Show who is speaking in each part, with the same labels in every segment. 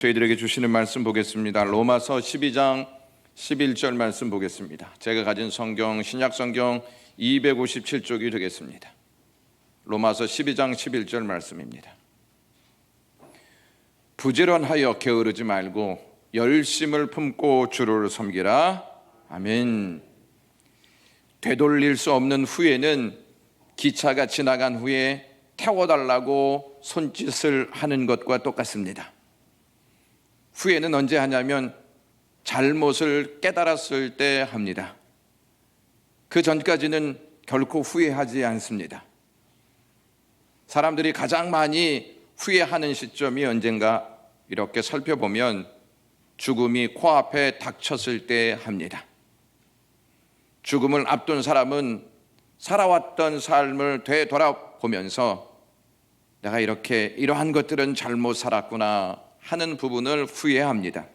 Speaker 1: 저희들에게 주시는 말씀 보겠습니다. 로마서 12장 11절 말씀 보겠습니다. 제가 가진 성경 신약 성경 257쪽이 되겠습니다. 로마서 12장 11절 말씀입니다. 부지런하여 게으르지 말고 열심을 품고 주를 섬기라. 아멘. 되돌릴 수 없는 후회는 기차가 지나간 후에 태워달라고 손짓을 하는 것과 똑같습니다. 후회는 언제 하냐면 잘못을 깨달았을 때 합니다. 그 전까지는 결코 후회하지 않습니다. 사람들이 가장 많이 후회하는 시점이 언젠가 이렇게 살펴보면 죽음이 코앞에 닥쳤을 때 합니다. 죽음을 앞둔 사람은 살아왔던 삶을 되돌아보면서 내가 이러한 것들은 잘못 살았구나 하는 부분을 후회합니다.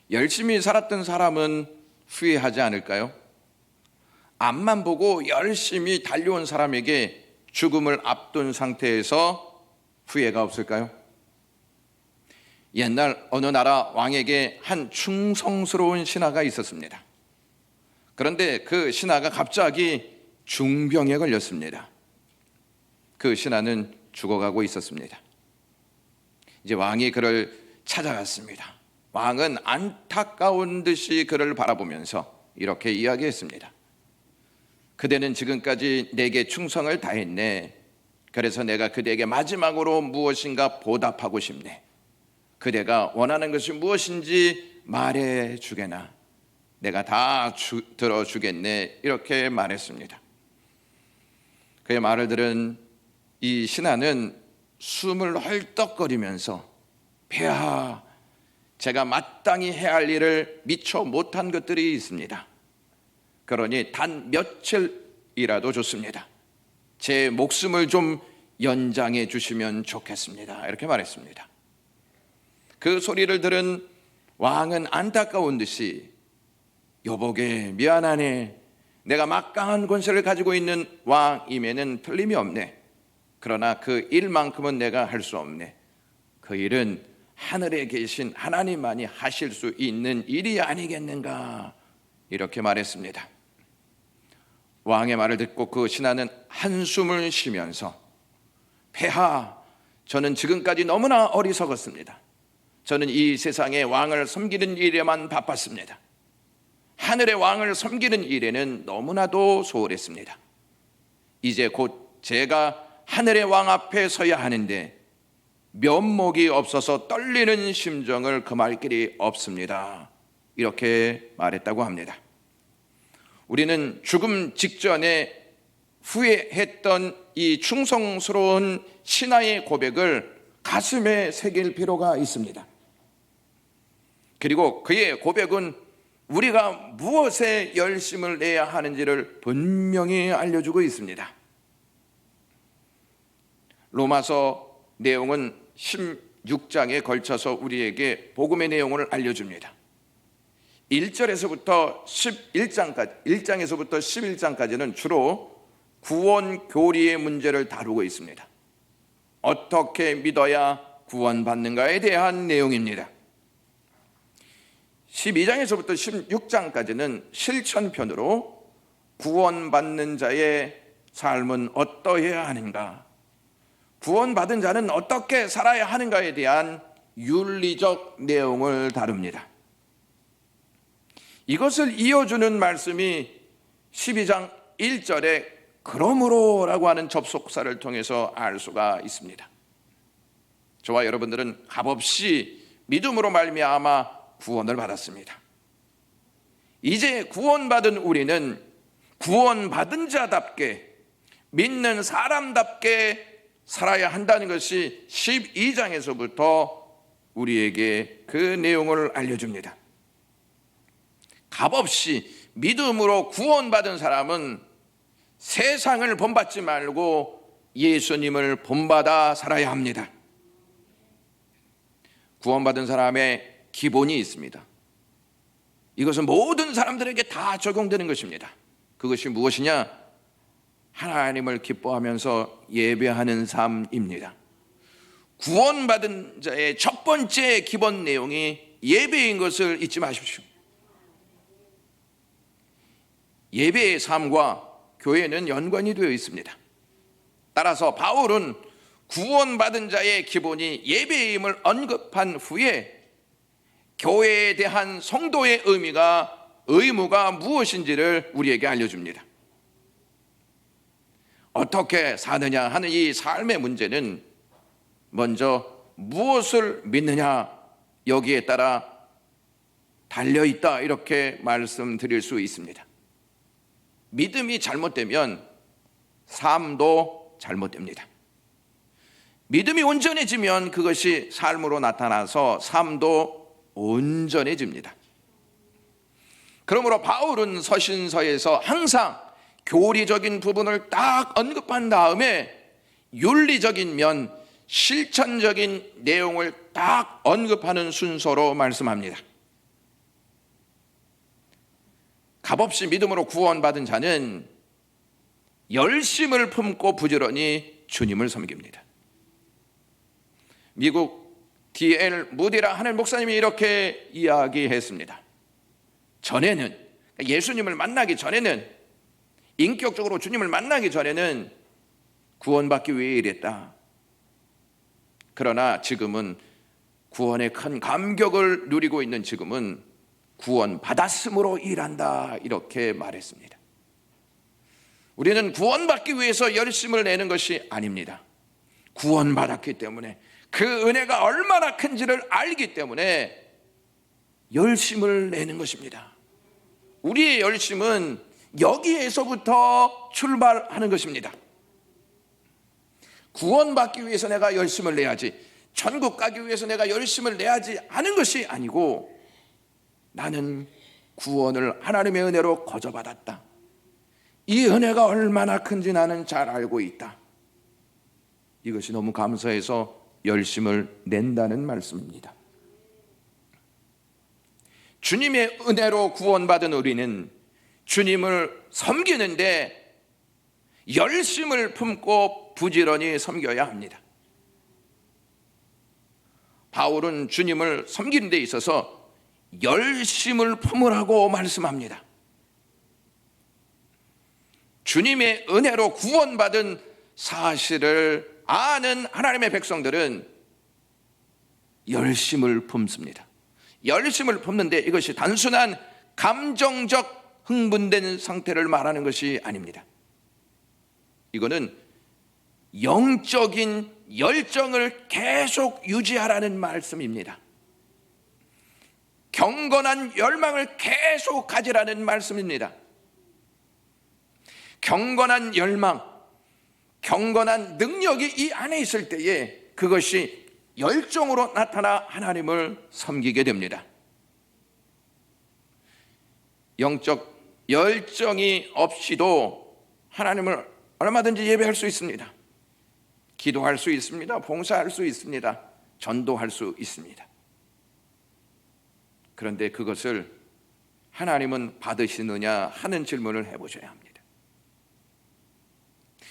Speaker 1: 열심히 살았던 사람은 후회하지 않을까요? 앞만 보고 열심히 달려온 사람에게 죽음을 앞둔 상태에서 후회가 없을까요? 옛날 어느 나라 왕에게 한 충성스러운 신하가 있었습니다. 그런데 그 신하가 갑자기 중병에 걸렸습니다. 그 신하는 죽어가고 있었습니다. 이제 왕이 그를 찾아갔습니다. 왕은 안타까운 듯이 그를 바라보면서 이렇게 이야기했습니다. 그대는 지금까지 내게 충성을 다했네. 그래서 내가 그대에게 마지막으로 무엇인가 보답하고 싶네. 그대가 원하는 것이 무엇인지 말해 주게나. 내가 다 들어주겠네. 이렇게 말했습니다. 그의 말을 들은 이 신하는 숨을 헐떡거리면서 폐하, 제가 마땅히 해야 할 일을 미처 못한 것들이 있습니다. 그러니 단 며칠이라도 좋습니다. 제 목숨을 좀 연장해 주시면 좋겠습니다. 이렇게 말했습니다. 그 소리를 들은 왕은 안타까운 듯이 여보게 미안하네. 내가 막강한 권세를 가지고 있는 왕임에는 틀림이 없네. 그러나 그 일만큼은 내가 할 수 없네. 그 일은 하늘에 계신 하나님만이 하실 수 있는 일이 아니겠는가. 이렇게 말했습니다. 왕의 말을 듣고 그 신하는 한숨을 쉬면서 폐하, 저는 지금까지 너무나 어리석었습니다. 저는 이 세상의 왕을 섬기는 일에만 바빴습니다. 하늘의 왕을 섬기는 일에는 너무나도 소홀했습니다. 이제 곧 제가 하늘의 왕 앞에 서야 하는데 면목이 없어서 떨리는 심정을 금할 길이 없습니다. 이렇게 말했다고 합니다. 우리는 죽음 직전에 후회했던 이 충성스러운 신하의 고백을 가슴에 새길 필요가 있습니다. 그리고 그의 고백은 우리가 무엇에 열심을 내야 하는지를 분명히 알려주고 있습니다. 로마서 내용은 16장에 걸쳐서 우리에게 복음의 내용을 알려줍니다. 1절에서부터 11장까지, 1장에서부터 11장까지는 주로 구원 교리의 문제를 다루고 있습니다. 어떻게 믿어야 구원받는가에 대한 내용입니다. 12장에서부터 16장까지는 실천편으로 구원받는 자의 삶은 어떠해야 하는가, 구원받은 자는 어떻게 살아야 하는가에 대한 윤리적 내용을 다룹니다. 이것을 이어주는 말씀이 12장 1절에 그러므로 라고 하는 접속사를 통해서 알 수가 있습니다. 저와 여러분들은 값없이 믿음으로 말미암아 구원을 받았습니다. 이제 구원받은 우리는 구원받은 자답게 믿는 사람답게 살아야 한다는 것이 12장에서부터 우리에게 그 내용을 알려줍니다. 값없이 믿음으로 구원받은 사람은 세상을 본받지 말고 예수님을 본받아 살아야 합니다. 구원받은 사람의 기본이 있습니다. 이것은 모든 사람들에게 다 적용되는 것입니다. 그것이 무엇이냐? 하나님을 기뻐하면서 예배하는 삶입니다. 구원받은 자의 첫 번째 기본 내용이 예배인 것을 잊지 마십시오. 예배의 삶과 교회는 연관이 되어 있습니다. 따라서 바울은 구원받은 자의 기본이 예배임을 언급한 후에 교회에 대한 성도의 의무가 무엇인지를 우리에게 알려줍니다. 어떻게 사느냐 하는 이 삶의 문제는 먼저 무엇을 믿느냐 여기에 따라 달려있다, 이렇게 말씀드릴 수 있습니다. 믿음이 잘못되면 삶도 잘못됩니다. 믿음이 온전해지면 그것이 삶으로 나타나서 삶도 온전해집니다. 그러므로 바울은 서신서에서 항상 교리적인 부분을 딱 언급한 다음에 윤리적인 면, 실천적인 내용을 딱 언급하는 순서로 말씀합니다. 값없이 믿음으로 구원받은 자는 열심을 품고 부지런히 주님을 섬깁니다. 미국 D.L. 무디라 하는 목사님이 이렇게 이야기했습니다. 전에는, 예수님을 만나기 전에는, 인격적으로 주님을 만나기 전에는 구원받기 위해 일했다. 그러나 지금은 구원의 큰 감격을 누리고 있는 지금은 구원받았음으로 일한다, 이렇게 말했습니다. 우리는 구원받기 위해서 열심을 내는 것이 아닙니다. 구원받았기 때문에, 그 은혜가 얼마나 큰지를 알기 때문에 열심을 내는 것입니다. 우리의 열심은 여기에서부터 출발하는 것입니다. 구원받기 위해서 내가 열심을 내야지, 천국 가기 위해서 내가 열심을 내야지 하는 것이 아니고, 나는 구원을 하나님의 은혜로 거저받았다. 이 은혜가 얼마나 큰지 나는 잘 알고 있다. 이것이 너무 감사해서 열심을 낸다는 말씀입니다. 주님의 은혜로 구원받은 우리는 주님을 섬기는데 열심을 품고 부지런히 섬겨야 합니다. 바울은 주님을 섬기는 데 있어서 열심을 품으라고 말씀합니다. 주님의 은혜로 구원받은 사실을 아는 하나님의 백성들은 열심을 품습니다. 열심을 품는데 이것이 단순한 감정적 흥분된 상태를 말하는 것이 아닙니다. 이거는 영적인 열정을 계속 유지하라는 말씀입니다. 경건한 열망을 계속 가지라는 말씀입니다. 경건한 열망, 경건한 능력이 이 안에 있을 때에 그것이 열정으로 나타나 하나님을 섬기게 됩니다. 영적 열정이 없이도 하나님을 얼마든지 예배할 수 있습니다. 기도할 수 있습니다. 봉사할 수 있습니다. 전도할 수 있습니다. 그런데 그것을 하나님은 받으시느냐 하는 질문을 해보셔야 합니다.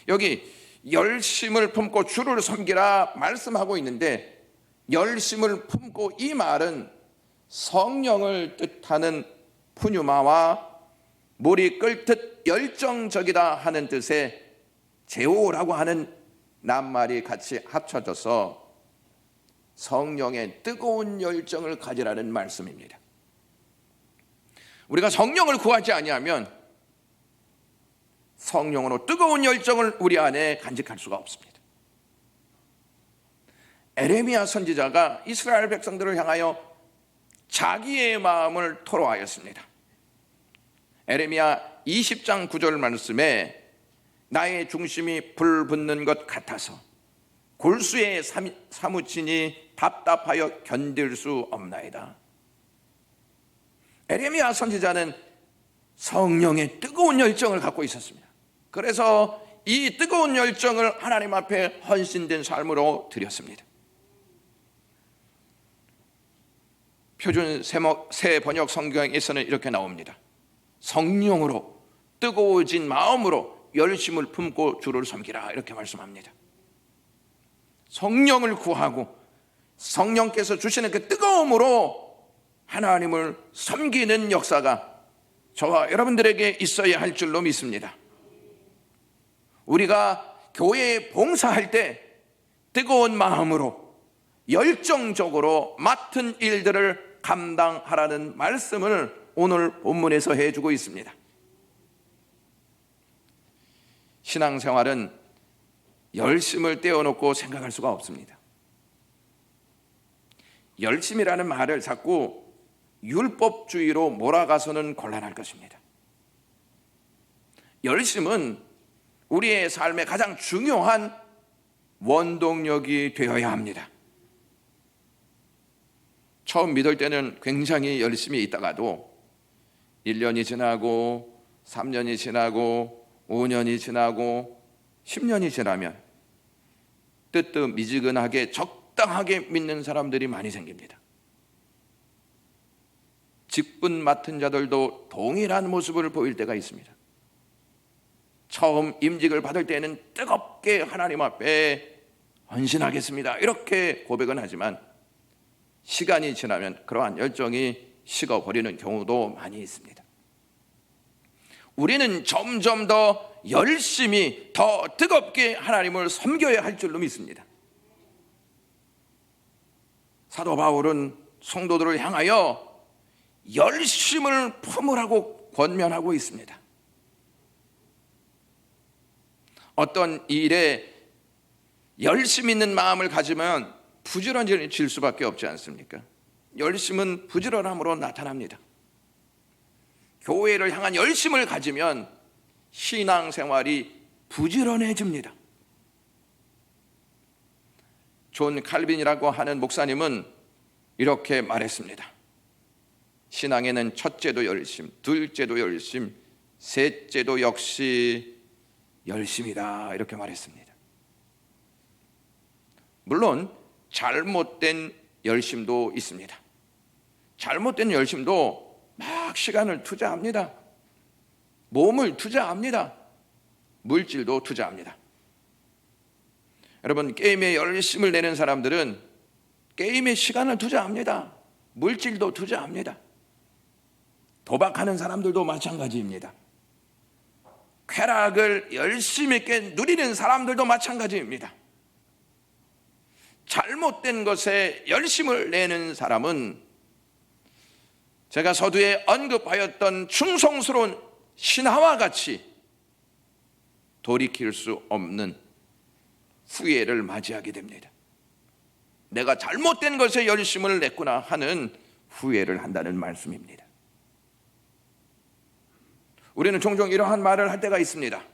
Speaker 1: 여기 열심을 품고 주를 섬기라 말씀하고 있는데, 열심을 품고 이 말은 성령을 뜻하는 푸뉴마와 물이 끓듯 열정적이다 하는 뜻의 제오라고 하는 낱말이 같이 합쳐져서 성령의 뜨거운 열정을 가지라는 말씀입니다. 우리가 성령을 구하지 아니하면 성령으로 뜨거운 열정을 우리 안에 간직할 수가 없습니다. 에레미야 선지자가 이스라엘 백성들을 향하여 자기의 마음을 토로하였습니다. 에레미야 20장 9절 말씀에 나의 중심이 불붙는 것 같아서 골수에 사무치니 답답하여 견딜 수 없나이다. 에레미야 선지자는 성령의 뜨거운 열정을 갖고 있었습니다. 그래서 이 뜨거운 열정을 하나님 앞에 헌신된 삶으로 드렸습니다. 표준 새 번역 성경에서는 이렇게 나옵니다. 성령으로 뜨거워진 마음으로 열심을 품고 주를 섬기라, 이렇게 말씀합니다. 성령을 구하고 성령께서 주시는 그 뜨거움으로 하나님을 섬기는 역사가 저와 여러분들에게 있어야 할 줄로 믿습니다. 우리가 교회에 봉사할 때 뜨거운 마음으로 열정적으로 맡은 일들을 감당하라는 말씀을 오늘 본문에서 해주고 있습니다. 신앙생활은 열심을 떼어놓고 생각할 수가 없습니다. 열심이라는 말을 자꾸 율법주의로 몰아가서는 곤란할 것입니다. 열심은 우리의 삶의 가장 중요한 원동력이 되어야 합니다. 처음 믿을 때는 굉장히 열심히 있다가도 1년이 지나고 3년이 지나고 5년이 지나고 10년이 지나면 뜨뜻미지근하게 적당하게 믿는 사람들이 많이 생깁니다. 직분 맡은 자들도 동일한 모습을 보일 때가 있습니다. 처음 임직을 받을 때는 뜨겁게 하나님 앞에 헌신하겠습니다 이렇게 고백은 하지만 시간이 지나면 그러한 열정이 식어버리는 경우도 많이 있습니다. 우리는 점점 더 열심히 더 뜨겁게 하나님을 섬겨야 할 줄로 믿습니다. 사도 바울은 성도들을 향하여 열심을 품으라고 권면하고 있습니다. 어떤 일에 열심 있는 마음을 가지면 부지런해질 수밖에 없지 않습니까? 열심은 부지런함으로 나타납니다. 교회를 향한 열심을 가지면 신앙생활이 부지런해집니다. 존 칼빈이라고 하는 목사님은 이렇게 말했습니다. 신앙에는 첫째도 열심, 둘째도 열심, 셋째도 역시 열심이다 이렇게 말했습니다. 물론 잘못된 열심도 있습니다. 잘못된 열심도 막 시간을 투자합니다. 몸을 투자합니다. 물질도 투자합니다. 여러분, 게임에 열심을 내는 사람들은 게임에 시간을 투자합니다. 물질도 투자합니다. 도박하는 사람들도 마찬가지입니다. 쾌락을 열심 있게 누리는 사람들도 마찬가지입니다. 잘못된 것에 열심을 내는 사람은 제가 서두에 언급하였던 충성스러운 신하와 같이 돌이킬 수 없는 후회를 맞이하게 됩니다. 내가 잘못된 것에 열심을 냈구나 하는 후회를 한다는 말씀입니다. 우리는 종종 이러한 말을 할 때가 있습니다.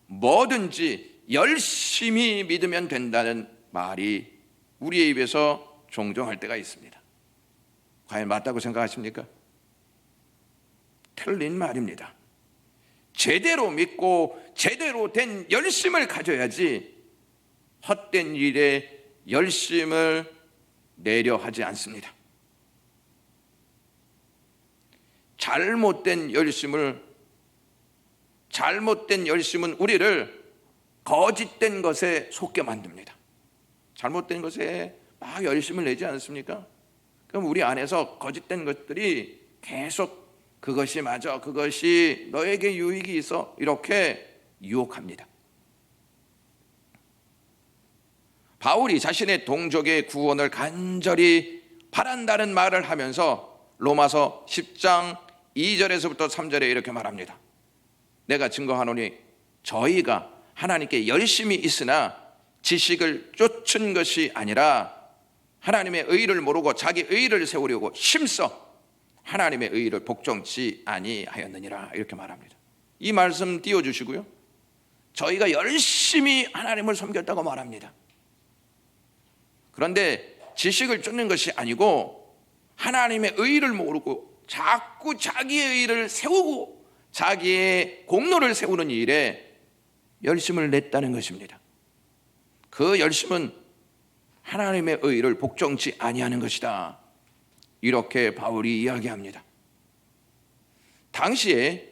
Speaker 1: 뭐든지 열심히 믿으면 된다는 말이 우리의 입에서 종종 할 때가 있습니다. 과연 맞다고 생각하십니까? 틀린 말입니다. 제대로 믿고 제대로 된 열심을 가져야지 헛된 일에 열심을 내려 하지 않습니다. 잘못된 열심은 우리를 거짓된 것에 속게 만듭니다. 잘못된 것에 막 열심을 내지 않습니까? 그럼 우리 안에서 거짓된 것들이 계속 그것이 맞아, 그것이 너에게 유익이 있어 이렇게 유혹합니다. 바울이 자신의 동족의 구원을 간절히 바란다는 말을 하면서 로마서 10장 2절에서부터 3절에 이렇게 말합니다. 내가 증거하노니 저희가 하나님께 열심히 있으나 지식을 쫓은 것이 아니라 하나님의 의를 모르고 자기 의를 세우려고 힘써 하나님의 의를 복종치 아니하였느니라 이렇게 말합니다. 이 말씀 띄워주시고요. 저희가 열심히 하나님을 섬겼다고 말합니다. 그런데 지식을 쫓는 것이 아니고 하나님의 의를 모르고 자꾸 자기의 의를 세우고 자기의 공로를 세우는 일에 열심을 냈다는 것입니다. 그 열심은 하나님의 의를 복종치 아니하는 것이다. 이렇게 바울이 이야기합니다. 당시에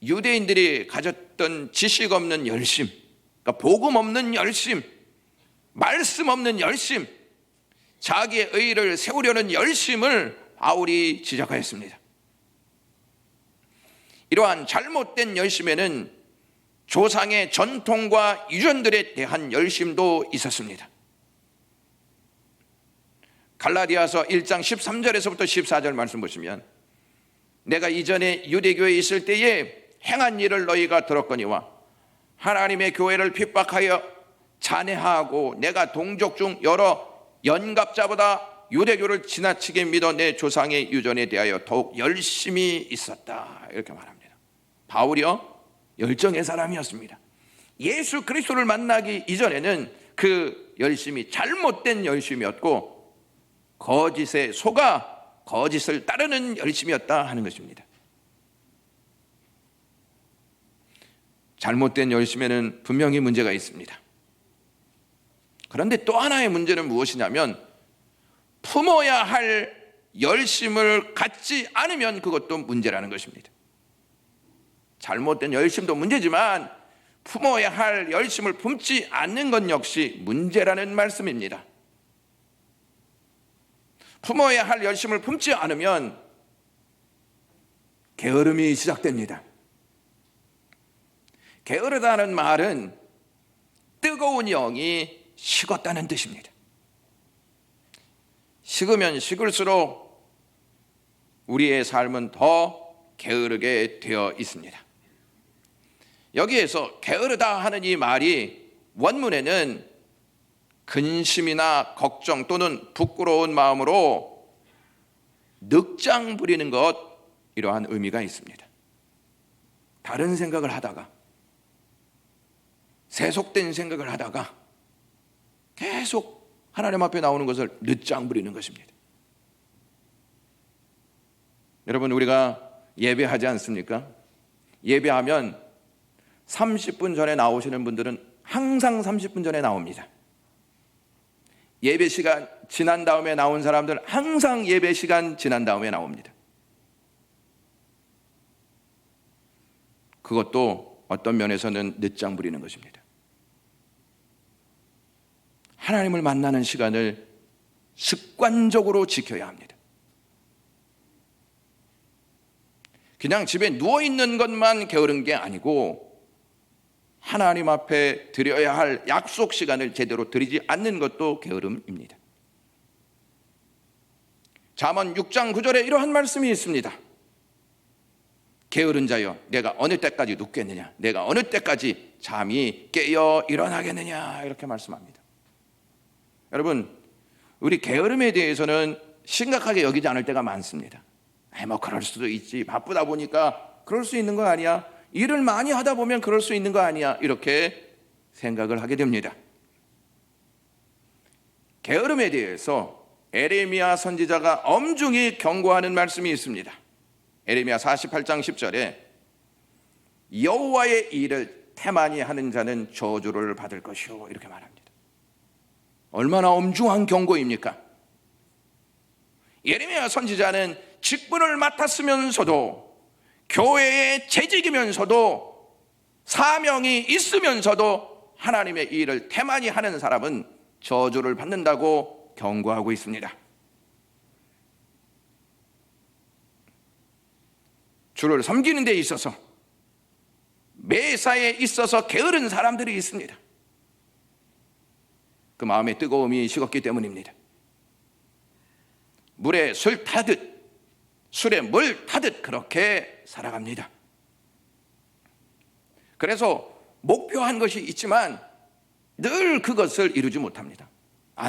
Speaker 1: 유대인들이 가졌던 지식 없는 열심, 그러니까 복음 없는 열심, 말씀 없는 열심, 자기의 의의를 세우려는 열심을 바울이 지적하였습니다. 이러한 잘못된 열심에는 조상의 전통과 유전들에 대한 열심도 있었습니다. 갈라디아서 1장 13절에서부터 14절 말씀 보시면, 내가 이전에 유대교에 있을 때에 행한 일을 너희가 들었거니와 하나님의 교회를 핍박하여 잔해하고 내가 동족 중 여러 연갑자보다 유대교를 지나치게 믿어 내 조상의 유전에 대하여 더욱 열심히 있었다, 이렇게 말합니다. 바울이요, 열정의 사람이었습니다. 예수 그리스도를 만나기 이전에는 그 열심이 잘못된 열심이었고 거짓에 속아 거짓을 따르는 열심이었다 하는 것입니다. 잘못된 열심에는 분명히 문제가 있습니다. 그런데 또 하나의 문제는 무엇이냐면, 품어야 할 열심을 갖지 않으면 그것도 문제라는 것입니다. 잘못된 열심도 문제지만 품어야 할 열심을 품지 않는 것 역시 문제라는 말씀입니다. 품어야 할 열심을 품지 않으면 게으름이 시작됩니다. 게으르다는 말은 뜨거운 영이 식었다는 뜻입니다. 식으면 식을수록 우리의 삶은 더 게으르게 되어 있습니다. 여기에서 게으르다 하는 이 말이 원문에는 근심이나 걱정 또는 부끄러운 마음으로 늑장 부리는 것, 이러한 의미가 있습니다. 다른 생각을 하다가, 세속된 생각을 하다가 계속 하나님 앞에 나오는 것을 늦장 부리는 것입니다. 여러분, 우리가 예배하지 않습니까? 예배하면 30분 전에 나오시는 분들은 항상 30분 전에 나옵니다. 예배 시간 지난 다음에 나온 사람들 항상 예배 시간 지난 다음에 나옵니다. 그것도 어떤 면에서는 늦장 부리는 것입니다. 하나님을 만나는 시간을 습관적으로 지켜야 합니다. 그냥 집에 누워있는 것만 게으른 게 아니고 하나님 앞에 드려야 할 약속 시간을 제대로 드리지 않는 것도 게으름입니다. 잠언 6장 9절에 이러한 말씀이 있습니다. 게으른 자여, 내가 어느 때까지 눕겠느냐, 내가 어느 때까지 잠이 깨어 일어나겠느냐, 이렇게 말씀합니다. 여러분, 우리 게으름에 대해서는 심각하게 여기지 않을 때가 많습니다. 뭐 그럴 수도 있지, 바쁘다 보니까 그럴 수 있는 거 아니야, 일을 많이 하다 보면 그럴 수 있는 거 아니야, 이렇게 생각을 하게 됩니다. 게으름에 대해서 에레미야 선지자가 엄중히 경고하는 말씀이 있습니다. 에레미야 48장 10절에 여호와의 일을 태만히 하는 자는 저주를 받을 것이요, 이렇게 말합니다. 얼마나 엄중한 경고입니까? 예레미야 선지자는 직분을 맡았으면서도, 교회의 재직이면서도, 사명이 있으면서도 하나님의 일을 태만히 하는 사람은 저주를 받는다고 경고하고 있습니다. 주를 섬기는 데 있어서, 매사에 있어서 게으른 사람들이 있습니다. 그 마음의 뜨거움이 식었기 때문입니다. 물에 술 타듯, 술에 물 타듯 그렇게 살아갑니다. 그래서 목표한 것이 있지만 늘 그것을 이루지 못합니다.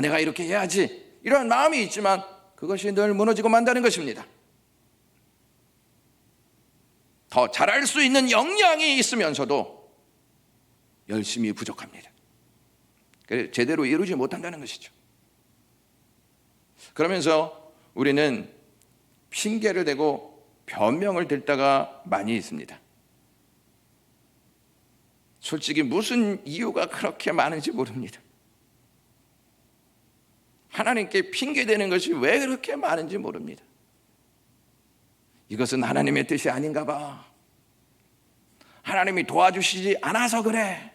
Speaker 1: 내가 이렇게 해야지, 이런 마음이 있지만 그것이 늘 무너지고 만다는 것입니다. 더 잘할 수 있는 역량이 있으면서도 열심히 부족합니다. 그래서 제대로 이루지 못한다는 것이죠. 그러면서 우리는 핑계를 대고 변명을 댈 때가 많이 있습니다. 솔직히 무슨 이유가 그렇게 많은지 모릅니다. 하나님께 핑계대는 것이 왜 그렇게 많은지 모릅니다. 이것은 하나님의 뜻이 아닌가 봐. 하나님이 도와주시지 않아서 그래.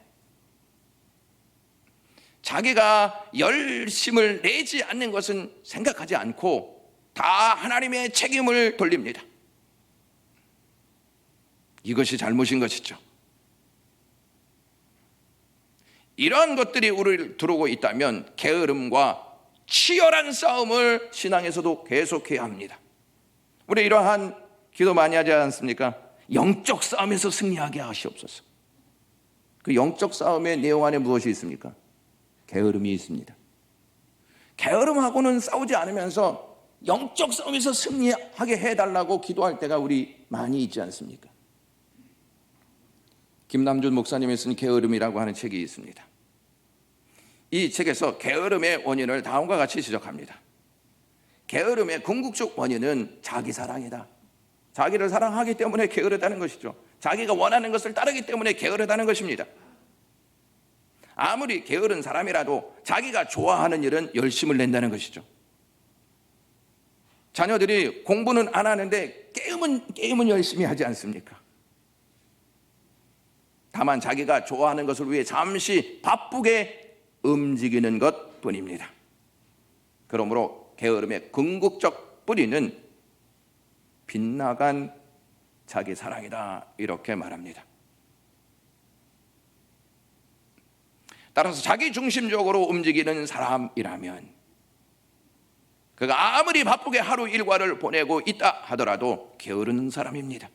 Speaker 1: 자기가 열심을 내지 않는 것은 생각하지 않고 다 하나님의 책임을 돌립니다. 이것이 잘못인 것이죠. 이러한 것들이 우리를 두르고 있다면 게으름과 치열한 싸움을 신앙에서도 계속해야 합니다. 우리 이러한 기도 많이 하지 않습니까? 영적 싸움에서 승리하게 하시옵소서. 그 영적 싸움의 내용 안에 무엇이 있습니까? 게으름이 있습니다. 게으름하고는 싸우지 않으면서 영적 싸움에서 승리하게 해달라고 기도할 때가 우리 많이 있지 않습니까? 김남준 목사님이 쓴 게으름이라고 하는 책이 있습니다. 이 책에서 게으름의 원인을 다음과 같이 지적합니다. 게으름의 궁극적 원인은 자기 사랑이다. 자기를 사랑하기 때문에 게으르다는 것이죠. 자기가 원하는 것을 따르기 때문에 게으르다는 것입니다. 아무리 게으른 사람이라도 자기가 좋아하는 일은 열심을 낸다는 것이죠. 자녀들이 공부는 안 하는데 게임은 열심히 하지 않습니까? 다만 자기가 좋아하는 것을 위해 잠시 바쁘게 움직이는 것 뿐입니다. 그러므로 게으름의 궁극적 뿌리는 빗나간 자기 사랑이다, 이렇게 말합니다. 따라서 자기 중심적으로 움직이는 사람이라면 그가 아무리 바쁘게 하루 일과를 보내고 있다 하더라도 게으른 사람입니다.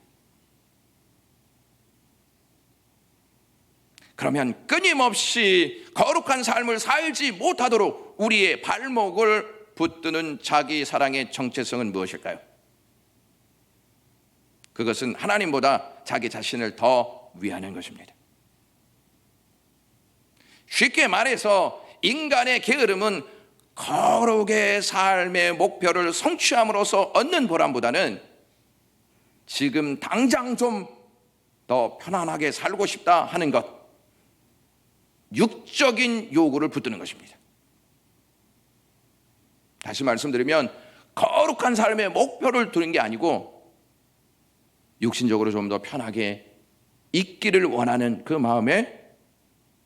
Speaker 1: 그러면 끊임없이 거룩한 삶을 살지 못하도록 우리의 발목을 붙드는 자기 사랑의 정체성은 무엇일까요? 그것은 하나님보다 자기 자신을 더 위하는 것입니다. 쉽게 말해서 인간의 게으름은 거룩의 삶의 목표를 성취함으로써 얻는 보람보다는 지금 당장 좀 더 편안하게 살고 싶다 하는 것, 육적인 요구를 붙드는 것입니다. 다시 말씀드리면 거룩한 삶의 목표를 두는 게 아니고 육신적으로 좀 더 편하게 있기를 원하는 그 마음에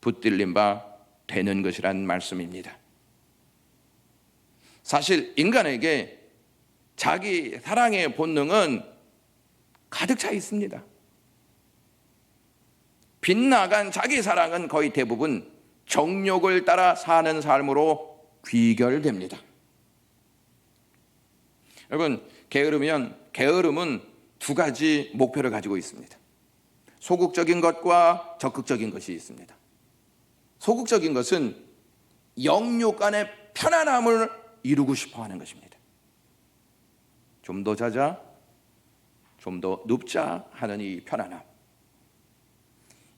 Speaker 1: 붙들린 바 되는 것이란 말씀입니다. 사실 인간에게 자기 사랑의 본능은 가득 차 있습니다. 빗나간 자기 사랑은 거의 대부분 정욕을 따라 사는 삶으로 귀결됩니다. 여러분, 게으름은 두 가지 목표를 가지고 있습니다. 소극적인 것과 적극적인 것이 있습니다. 소극적인 것은 영육 간의 편안함을 이루고 싶어 하는 것입니다. 좀 더 자자, 좀 더 눕자 하는 이 편안함.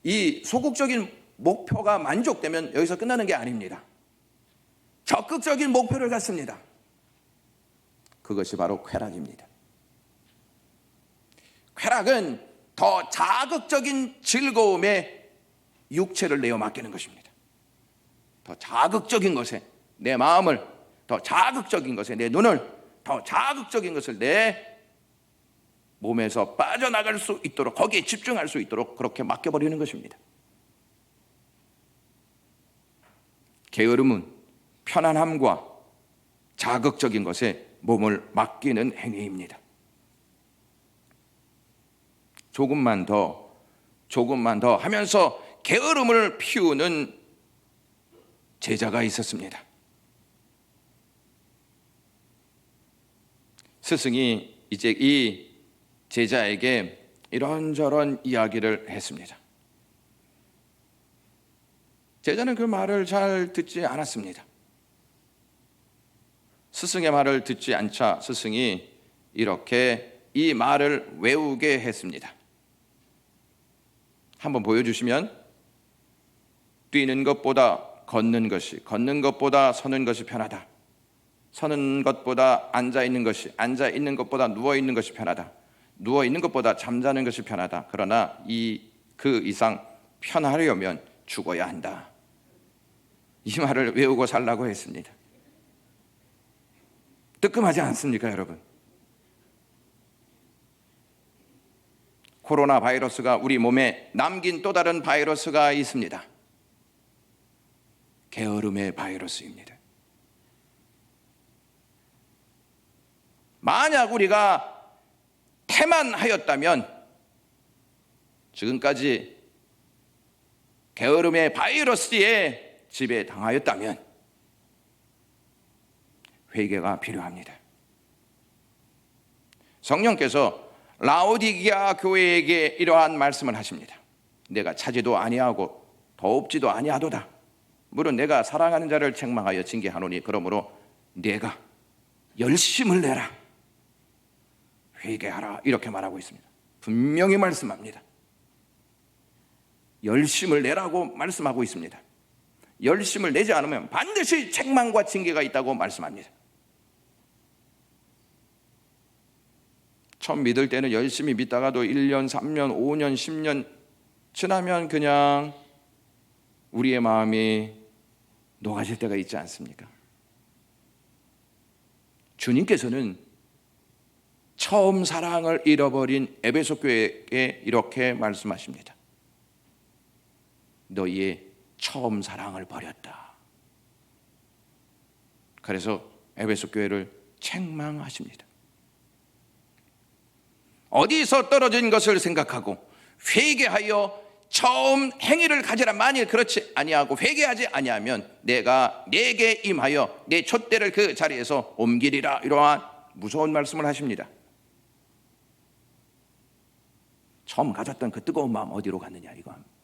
Speaker 1: 이 소극적인 목표가 만족되면 여기서 끝나는 게 아닙니다. 적극적인 목표를 갖습니다. 그것이 바로 쾌락입니다. 쾌락은 더 자극적인 즐거움에 육체를 내어 맡기는 것입니다. 더 자극적인 것에 내 마음을, 더 자극적인 것에 내 눈을, 더 자극적인 것을 내 몸에서 빠져나갈 수 있도록, 거기에 집중할 수 있도록 그렇게 맡겨버리는 것입니다. 게으름은 편안함과 자극적인 것에 몸을 맡기는 행위입니다. 조금만 더 하면서 게으름을 피우는 제자가 있었습니다. 스승이 이제 이 제자에게 이런저런 이야기를 했습니다. 제자는 그 말을 잘 듣지 않았습니다. 스승의 말을 듣지 않자 스승이 이렇게 이 말을 외우게 했습니다. 한번 보여주시면, 뛰는 것보다 걷는 것이, 걷는 것보다 서는 것이 편하다. 서는 것보다 앉아 있는 것이, 앉아 있는 것보다 누워 있는 것이 편하다. 누워 있는 것보다 잠자는 것이 편하다. 그러나 그 이상 편하려면 죽어야 한다. 이 말을 외우고 살라고 했습니다. 뜨끔하지 않습니까, 여러분? 코로나 바이러스가 우리 몸에 남긴 또 다른 바이러스가 있습니다. 게으름의 바이러스입니다. 만약 우리가 태만하였다면, 지금까지 게으름의 바이러스에 지배당하였다면 회개가 필요합니다. 성령께서 라오디게아 교회에게 이러한 말씀을 하십니다. 내가 차지도 아니하고 더웁지도 아니하도다. 물론 내가 사랑하는 자를 책망하여 징계하노니 그러므로 내가 열심을 내라, 회개하라, 이렇게 말하고 있습니다. 분명히 말씀합니다. 열심을 내라고 말씀하고 있습니다. 열심을 내지 않으면 반드시 책망과 징계가 있다고 말씀합니다. 처음 믿을 때는 열심히 믿다가도 1년, 3년, 5년, 10년 지나면 그냥 우리의 마음이 녹아질 때가 있지 않습니까? 주님께서는 처음 사랑을 잃어버린 에베소 교회에게 이렇게 말씀하십니다. 너희의 처음 사랑을 버렸다. 그래서 에베소 교회를 책망하십니다. 어디서 떨어진 것을 생각하고 회개하여 처음 행위를 가지라. 만일 그렇지 아니하고 회개하지 아니하면 내가 네게 임하여 내 촛대를 그 자리에서 옮기리라. 이러한 무서운 말씀을 하십니다. 처음 가졌던 그 뜨거운 마음 어디로 갔느냐,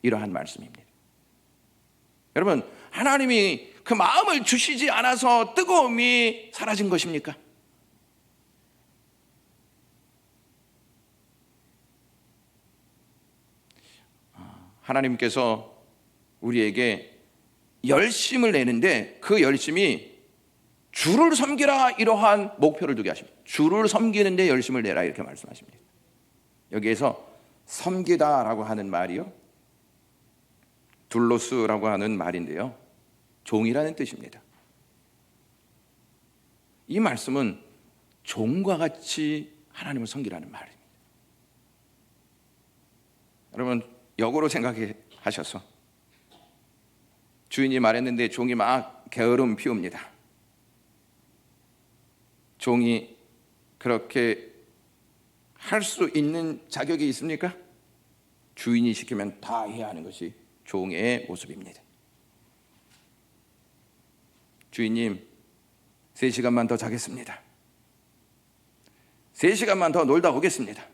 Speaker 1: 이러한 말씀입니다. 여러분, 하나님이 그 마음을 주시지 않아서 뜨거움이 사라진 것입니까? 하나님께서 우리에게 열심을 내는데 그 열심이 주를 섬기라, 이러한 목표를 두게 하십니다. 주를 섬기는 데 열심을 내라, 이렇게 말씀하십니다. 여기에서 섬기다라고 하는 말이요, 둘로스라고 하는 말인데요, 종이라는 뜻입니다. 이 말씀은 종과 같이 하나님을 섬기라는 말입니다. 여러분, 역으로 생각하셔서 주인이 말했는데 종이 막 게으름 피웁니다. 종이 그렇게 할 수 있는 자격이 있습니까? 주인이 시키면 다 해야 하는 것이 종의 모습입니다. 주인님, 3시간만 더 자겠습니다. 3시간만 더 놀다 오겠습니다.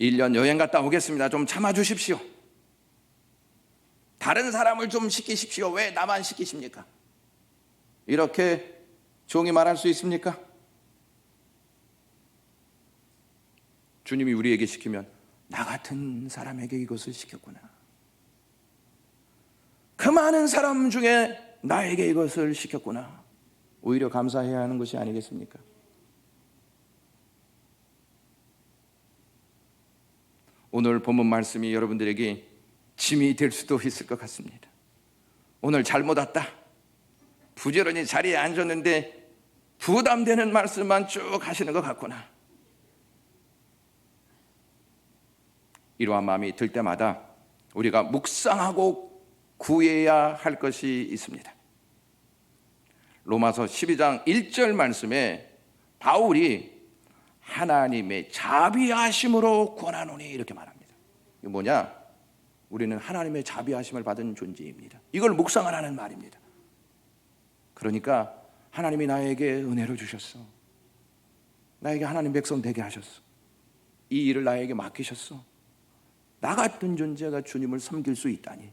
Speaker 1: 1년 여행 갔다 오겠습니다. 좀 참아주십시오. 다른 사람을 좀 시키십시오. 왜 나만 시키십니까? 이렇게 종이 말할 수 있습니까? 주님이 우리에게 시키면 나 같은 사람에게 이것을 시켰구나, 그 많은 사람 중에 나에게 이것을 시켰구나, 오히려 감사해야 하는 것이 아니겠습니까? 오늘 본문 말씀이 여러분들에게 짐이 될 수도 있을 것 같습니다. 오늘 잘못 왔다, 부지런히 자리에 앉았는데 부담되는 말씀만 쭉 하시는 것 같구나, 이러한 마음이 들 때마다 우리가 묵상하고 구해야 할 것이 있습니다. 로마서 12장 1절 말씀에 바울이 하나님의 자비하심으로 권하노니, 이렇게 말합니다. 이게 뭐냐? 우리는 하나님의 자비하심을 받은 존재입니다. 이걸 묵상하라는 말입니다. 그러니까 하나님이 나에게 은혜를 주셨어. 나에게 하나님 백성 되게 하셨어. 이 일을 나에게 맡기셨어. 나 같은 존재가 주님을 섬길 수 있다니,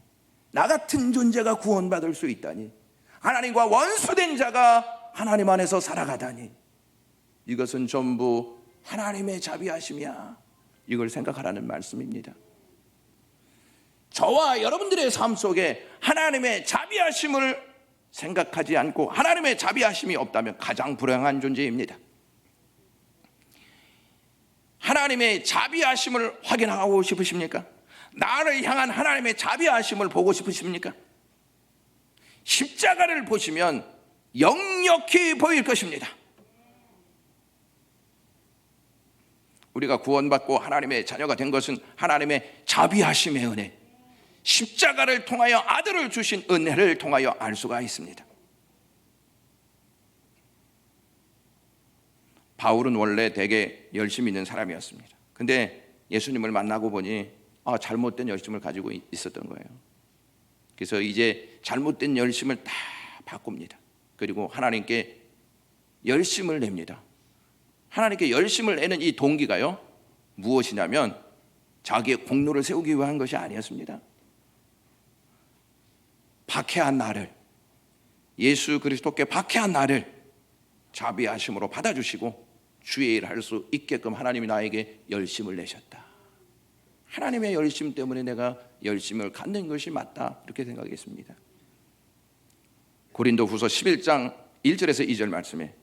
Speaker 1: 나 같은 존재가 구원받을 수 있다니, 하나님과 원수된 자가 하나님 안에서 살아가다니, 이것은 전부 하나님의 자비하심이야. 이걸 생각하라는 말씀입니다. 저와 여러분들의 삶 속에 하나님의 자비하심을 생각하지 않고 하나님의 자비하심이 없다면 가장 불행한 존재입니다. 하나님의 자비하심을 확인하고 싶으십니까? 나를 향한 하나님의 자비하심을 보고 싶으십니까? 십자가를 보시면 역력히 보일 것입니다. 우리가 구원받고 하나님의 자녀가 된 것은 하나님의 자비하심의 은혜, 십자가를 통하여 아들을 주신 은혜를 통하여 알 수가 있습니다. 바울은 원래 되게 열심히 있는 사람이었습니다. 근데 예수님을 만나고 보니 잘못된 열심을 가지고 있었던 거예요. 그래서 이제 잘못된 열심을 다 바꿉니다. 그리고 하나님께 열심을 냅니다. 하나님께 열심을 내는 이 동기가요, 무엇이냐면 자기의 공로를 세우기 위한 것이 아니었습니다. 박해한 나를, 예수 그리스도께 박해한 나를 자비하심으로 받아주시고 주의 일을 할 수 있게끔 하나님이 나에게 열심을 내셨다. 하나님의 열심 때문에 내가 열심을 갖는 것이 맞다, 이렇게 생각했습니다. 고린도후서 11장 1절에서 2절 말씀에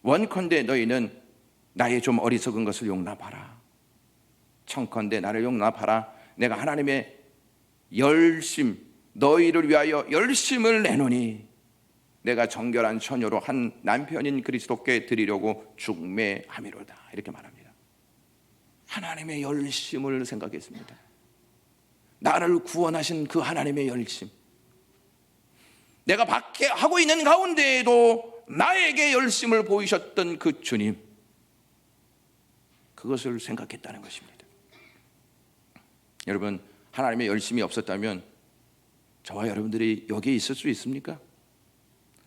Speaker 1: 원컨대 너희는 나의 좀 어리석은 것을 용납하라. 청컨대 나를 용납하라. 내가 하나님의 열심, 너희를 위하여 열심을 내노니 내가 정결한 처녀로 한 남편인 그리스도께 드리려고 중매함이로다, 이렇게 말합니다. 하나님의 열심을 생각했습니다. 나를 구원하신 그 하나님의 열심, 내가 박해하고 있는 가운데에도 나에게 열심을 보이셨던 그 주님, 그것을 생각했다는 것입니다. 여러분, 하나님의 열심이 없었다면 저와 여러분들이 여기에 있을 수 있습니까?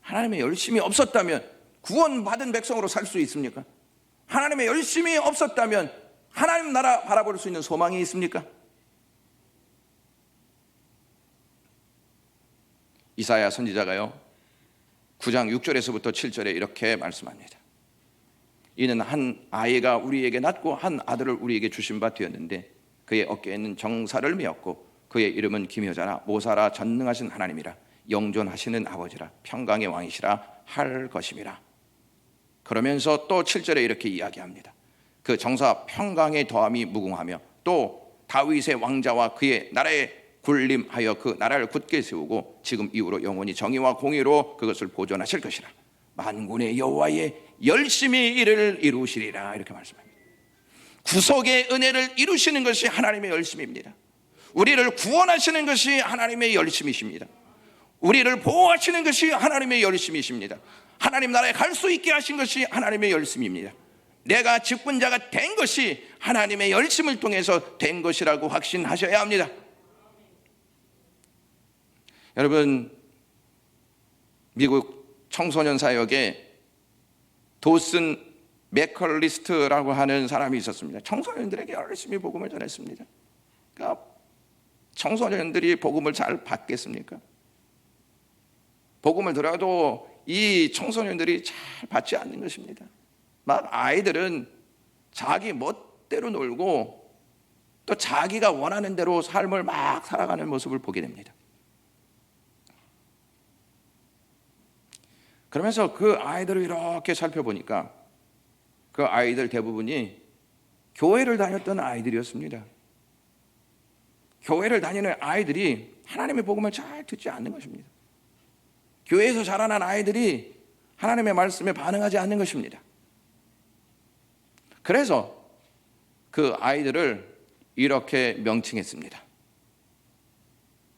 Speaker 1: 하나님의 열심이 없었다면 구원받은 백성으로 살 수 있습니까? 하나님의 열심이 없었다면 하나님 나라 바라볼 수 있는 소망이 있습니까? 이사야 선지자가요 9장 6절에서부터 7절에 이렇게 말씀합니다. 이는 한 아이가 우리에게 낳고 한 아들을 우리에게 주신 바 되었는데 그의 어깨에는 정사를 메었고 그의 이름은 기묘자라 모사라 전능하신 하나님이라 영존하시는 아버지라 평강의 왕이시라 할 것임이라. 그러면서 또 7절에 이렇게 이야기합니다. 그 정사 평강의 더함이 무궁하며 또 다윗의 왕자와 그의 나라에 군림하여 그 나라를 굳게 세우고 지금 이후로 영원히 정의와 공의로 그것을 보존하실 것이라. 만군의 여호와의 열심히 이를 이루시리라, 이렇게 말씀합니다. 구속의 은혜를 이루시는 것이 하나님의 열심입니다. 우리를 구원하시는 것이 하나님의 열심이십니다. 우리를 보호하시는 것이 하나님의 열심이십니다. 하나님 나라에 갈 수 있게 하신 것이 하나님의 열심입니다. 내가 직분자가 된 것이 하나님의 열심을 통해서 된 것이라고 확신하셔야 합니다. 여러분, 미국 청소년 사역에 도슨 맥컬리스트라고 하는 사람이 있었습니다. 청소년들에게 열심히 복음을 전했습니다. 그러니까 청소년들이 복음을 잘 받겠습니까? 복음을 들어도 이 청소년들이 잘 받지 않는 것입니다. 막 아이들은 자기 멋대로 놀고 또 자기가 원하는 대로 삶을 막 살아가는 모습을 보게 됩니다. 그러면서 그 아이들을 이렇게 살펴보니까 그 아이들 대부분이 교회를 다녔던 아이들이었습니다. 교회를 다니는 아이들이 하나님의 복음을 잘 듣지 않는 것입니다. 교회에서 자라난 아이들이 하나님의 말씀에 반응하지 않는 것입니다. 그래서 그 아이들을 이렇게 명칭했습니다.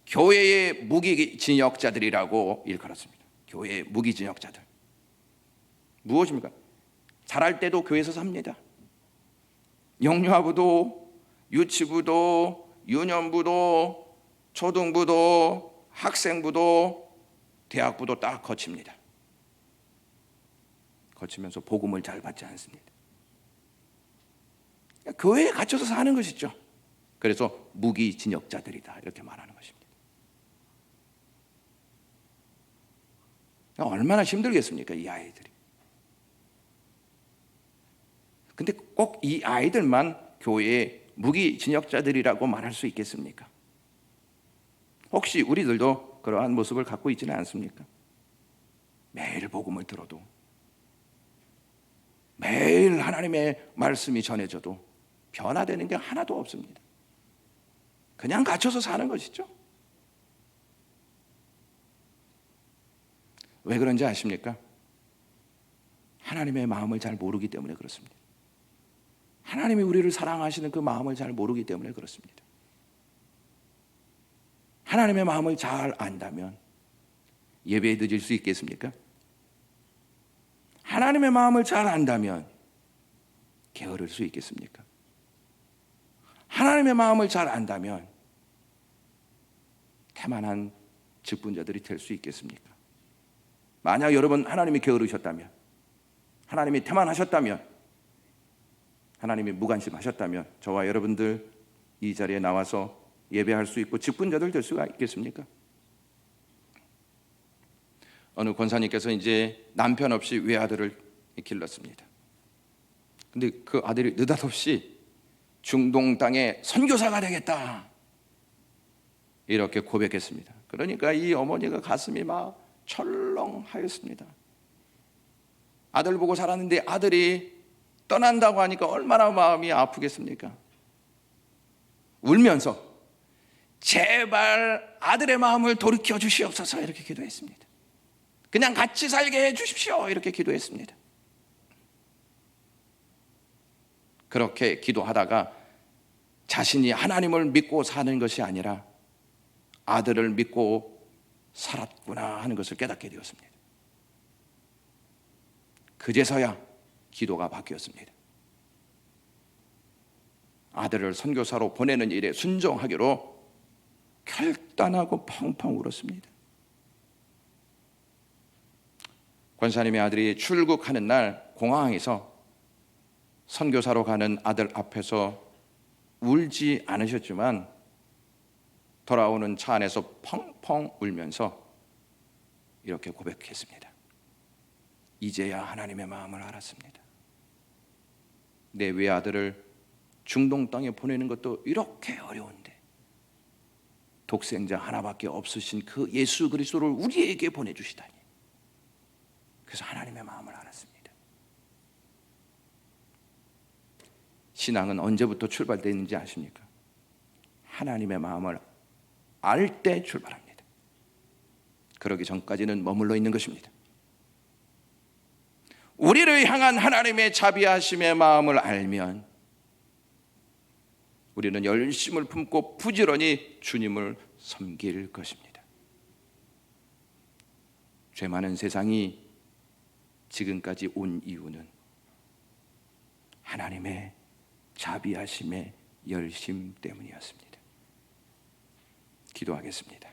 Speaker 1: 교회의 무기진역자들이라고 일컬었습니다. 교회의 무기진역자들. 무엇입니까? 자랄 때도 교회에서 삽니다. 영유아부도, 유치부도, 유년부도, 초등부도, 학생부도, 대학부도 딱 거칩니다. 거치면서 복음을 잘 받지 않습니다. 교회에 갇혀서 사는 것이죠. 그래서 무기진역자들이다, 이렇게 말하는 것입니다. 얼마나 힘들겠습니까, 이 아이들이. 근데 꼭 이 아이들만 교회의 무기진역자들이라고 말할 수 있겠습니까? 혹시 우리들도 그러한 모습을 갖고 있지는 않습니까? 매일 복음을 들어도, 매일 하나님의 말씀이 전해져도 변화되는 게 하나도 없습니다. 그냥 갇혀서 사는 것이죠. 왜 그런지 아십니까? 하나님의 마음을 잘 모르기 때문에 그렇습니다. 하나님이 우리를 사랑하시는 그 마음을 잘 모르기 때문에 그렇습니다. 하나님의 마음을 잘 안다면 예배에 늦을 수 있겠습니까? 하나님의 마음을 잘 안다면 게으를 수 있겠습니까? 하나님의 마음을 잘 안다면 태만한 직분자들이 될 수 있겠습니까? 만약 여러분 하나님이 게으르셨다면, 하나님이 태만하셨다면, 하나님이 무관심하셨다면 저와 여러분들 이 자리에 나와서 예배할 수 있고 직분자들 될 수가 있겠습니까? 어느 권사님께서 이제 남편 없이 외아들을 길렀습니다. 근데 그 아들이 느닷없이 중동 땅에 선교사가 되겠다 이렇게 고백했습니다. 그러니까 이 어머니가 가슴이 막 철렁하였습니다. 아들 보고 살았는데 아들이 떠난다고 하니까 얼마나 마음이 아프겠습니까? 울면서 제발 아들의 마음을 돌이켜 주시옵소서 이렇게 기도했습니다. 그냥 같이 살게 해 주십시오 이렇게 기도했습니다. 그렇게 기도하다가 자신이 하나님을 믿고 사는 것이 아니라 아들을 믿고 살았구나 하는 것을 깨닫게 되었습니다. 그제서야 기도가 바뀌었습니다. 아들을 선교사로 보내는 일에 순종하기로 결단하고 펑펑 울었습니다. 권사님의 아들이 출국하는 날 공항에서 선교사로 가는 아들 앞에서 울지 않으셨지만 돌아오는 차 안에서 펑펑 울면서 이렇게 고백했습니다. 이제야 하나님의 마음을 알았습니다. 내 외아들을 중동 땅에 보내는 것도 이렇게 어려운데 독생자 하나밖에 없으신 그 예수 그리스도를 우리에게 보내주시다니. 그래서 하나님의 마음을 알았습니다. 신앙은 언제부터 출발되는지 아십니까? 하나님의 마음을 알 때 출발합니다. 그러기 전까지는 머물러 있는 것입니다. 우리를 향한 하나님의 자비하심의 마음을 알면 우리는 열심을 품고 부지런히 주님을 섬길 것입니다. 죄 많은 세상이 지금까지 온 이유는 하나님의 자비하심의 열심 때문이었습니다. 기도하겠습니다.